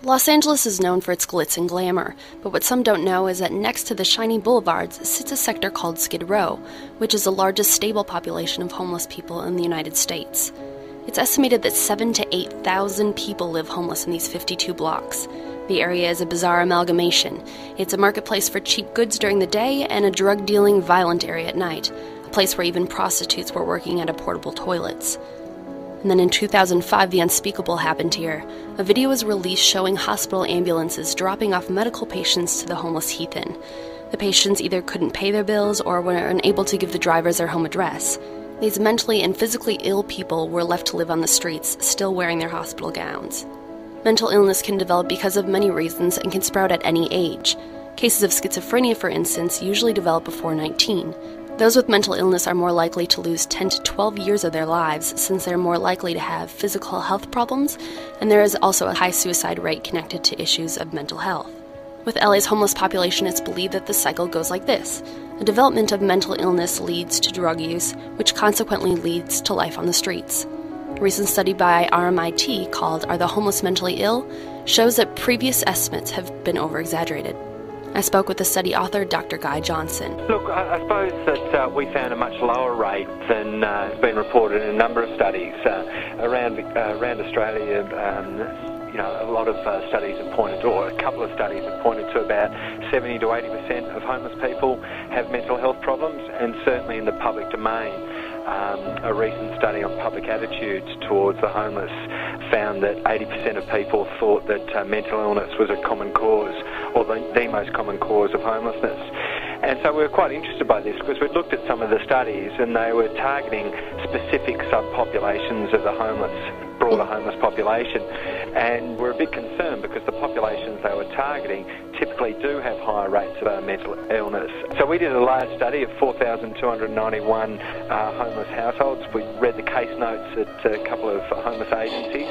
Los Angeles is known for its glitz and glamour, but what some don't know is that next to the shiny boulevards sits a sector called Skid Row, which is the largest stable population of homeless people in the United States. It's estimated that 7,000 to 8,000 people live homeless in these 52 blocks. The area is a bizarre amalgamation. It's a marketplace for cheap goods during the day and a drug-dealing, violent area at night, a place where even prostitutes were working out of portable toilets. And then in 2005, the unspeakable happened here. A video was released showing hospital ambulances dropping off medical patients to the homeless heathen. The patients either couldn't pay their bills or were unable to give the drivers their home address. These mentally and physically ill people were left to live on the streets, still wearing their hospital gowns. Mental illness can develop because of many reasons and can sprout at any age. Cases of schizophrenia, for instance, usually develop before 19. Those with mental illness are more likely to lose 10 to 12 years of their lives since they're more likely to have physical health problems, and there is also a high suicide rate connected to issues of mental health. With LA's homeless population, it's believed that the cycle goes like this. The development of mental illness leads to drug use, which consequently leads to life on the streets. A recent study by RMIT called Are the Homeless Mentally Ill? Shows that previous estimates have been over-exaggerated. I spoke with the study author, Dr. Guy Johnson. Look, I suppose that we found a much lower rate than has been reported in a number of studies around Australia. A lot of studies have pointed, or a couple of studies have pointed to about 70 to 80% of homeless people have mental health problems, and certainly in the public domain. A recent study on public attitudes towards the homeless found that 80% of people thought that mental illness was a common cause, or the most common cause of homelessness. And so we were quite interested by this because we looked at some of the studies and they were targeting specific subpopulations of the broader homeless population. And we're a bit concerned because the populations they were targeting typically do have higher rates of mental illness. So we did a large study of 4,291 homeless households. We read the case notes at a couple of homeless agencies.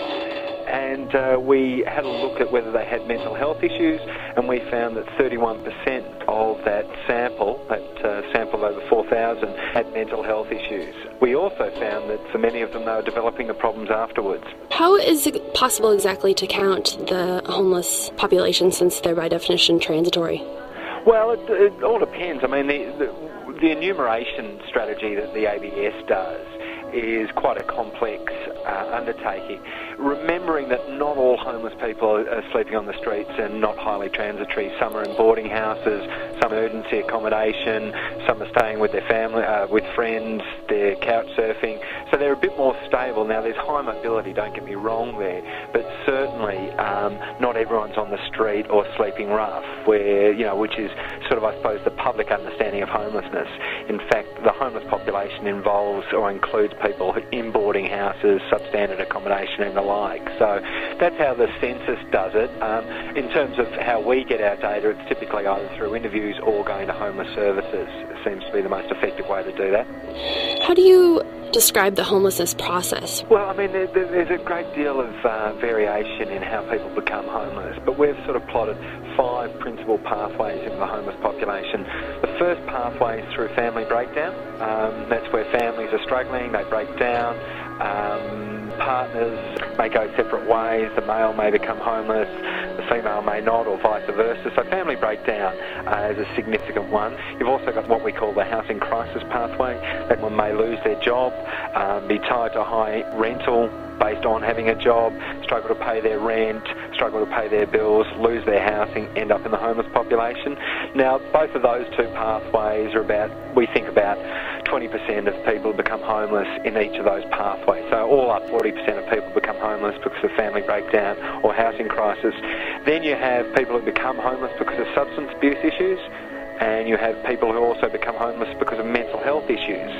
And we had a look at whether they had mental health issues, and we found that 31% of that sample of over 4,000, had mental health issues. We also found that for many of them, they were developing the problems afterwards. How is it possible exactly to count the homeless population since they're by definition transitory? Well, it all depends. I mean, the enumeration strategy that the ABS does is quite a complex undertaking. Remembering that not all homeless people are sleeping on the streets and not highly transitory. Some are in boarding houses, some emergency accommodation, some are staying with their family, with friends, they're couch surfing. So they're a bit more stable. Now there's high mobility, don't get me wrong there, but certainly not everyone's on the street or sleeping rough, which is sort of, I suppose, the public understanding of homelessness. In fact, the homeless population involves or includes people in boarding houses, substandard accommodation and the like. So that's how the census does it. In terms of how we get our data, it's typically either through interviews or going to homeless services. It seems to be the most effective way to do that. How do you describe the homelessness process? Well, I mean, there's a great deal of variation in how people become homeless, but we've sort of plotted 5 principal pathways in the homeless population. The first pathway is through family breakdown. That's where families are struggling, they break down. Partners may go separate ways, the male may become homeless, the female may not, or vice versa. So family breakdown is a significant one. You've also got what we call the housing crisis pathway. That one may lose their job, be tied to a high rental based on having a job, struggle to pay their rent, struggle to pay their bills, lose their housing, end up in the homeless population. Now, both of those two pathways are we think about 20% of people become homeless in each of those pathways. So all up, 40% of people become homeless because of family breakdown or housing crisis. Then you have people who become homeless because of substance abuse issues, and you have people who also become homeless because of mental health issues.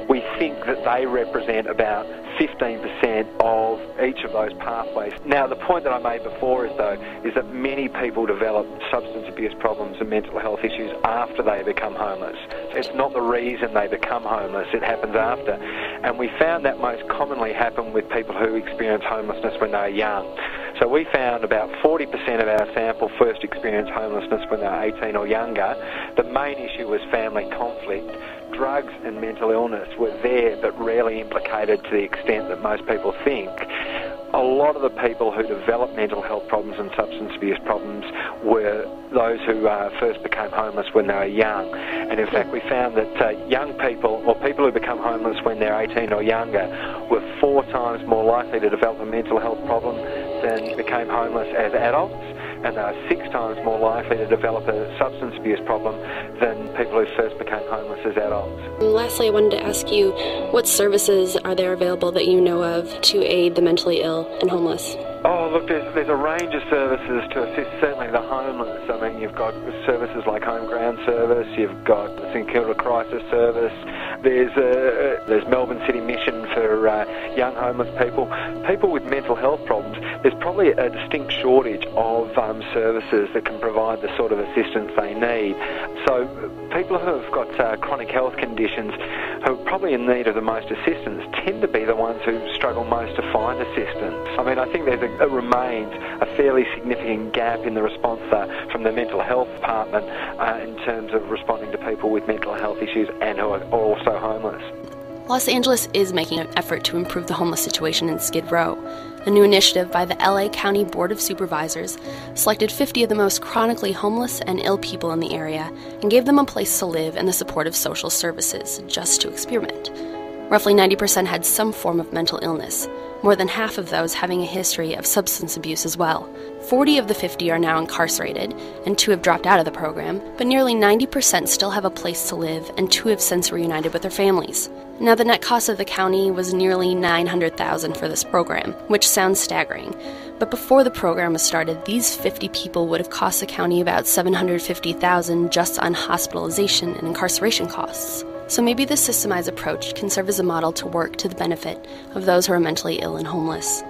We think that they represent about 15% of each of those pathways. Now, the point that I made before is that many people develop substance abuse problems and mental health issues after they become homeless. It's not the reason they become homeless, it happens after. And we found that most commonly happen with people who experience homelessness when they're young. So we found about 40% of our sample first experienced homelessness when they were 18 or younger. The main issue was family conflict. Drugs and mental illness were there but rarely implicated to the extent that most people think. a lot of the people who developed mental health problems and substance abuse problems were those who first became homeless when they were young. And in fact, we found that young people, or people who become homeless when they're 18 or younger, were 4 times more likely to develop a mental health problem than became homeless as adults, and they are 6 times more likely to develop a substance abuse problem than people who first became homeless as adults. And lastly, I wanted to ask you, what services are there available that you know of to aid the mentally ill and homeless? Oh, look, there's a range of services to assist certainly the homeless. I mean, you've got services like Home Ground Service, you've got the St Kilda Crisis Service, there's Melbourne City Mission for young homeless people. People with mental health problems, there's probably a distinct shortage of services that can provide the sort of assistance they need. So people who have got chronic health conditions who are probably in need of the most assistance tend to be the ones who struggle most to find assistance. I mean, I think remains a fairly significant gap in the response from the mental health department in terms of responding to people with mental health issues and who are also homeless. Los Angeles is making an effort to improve the homeless situation in Skid Row. A new initiative by the LA County Board of Supervisors selected 50 of the most chronically homeless and ill people in the area and gave them a place to live and the support of social services, just to experiment. Roughly 90% had some form of mental illness, more than half of those having a history of substance abuse as well. 40 of the 50 are now incarcerated, and 2 have dropped out of the program, but nearly 90% still have a place to live, and 2 have since reunited with their families. Now, the net cost of the county was nearly $900,000 for this program, which sounds staggering. But before the program was started, these 50 people would have cost the county about $750,000 just on hospitalization and incarceration costs. So maybe this systemized approach can serve as a model to work to the benefit of those who are mentally ill and homeless.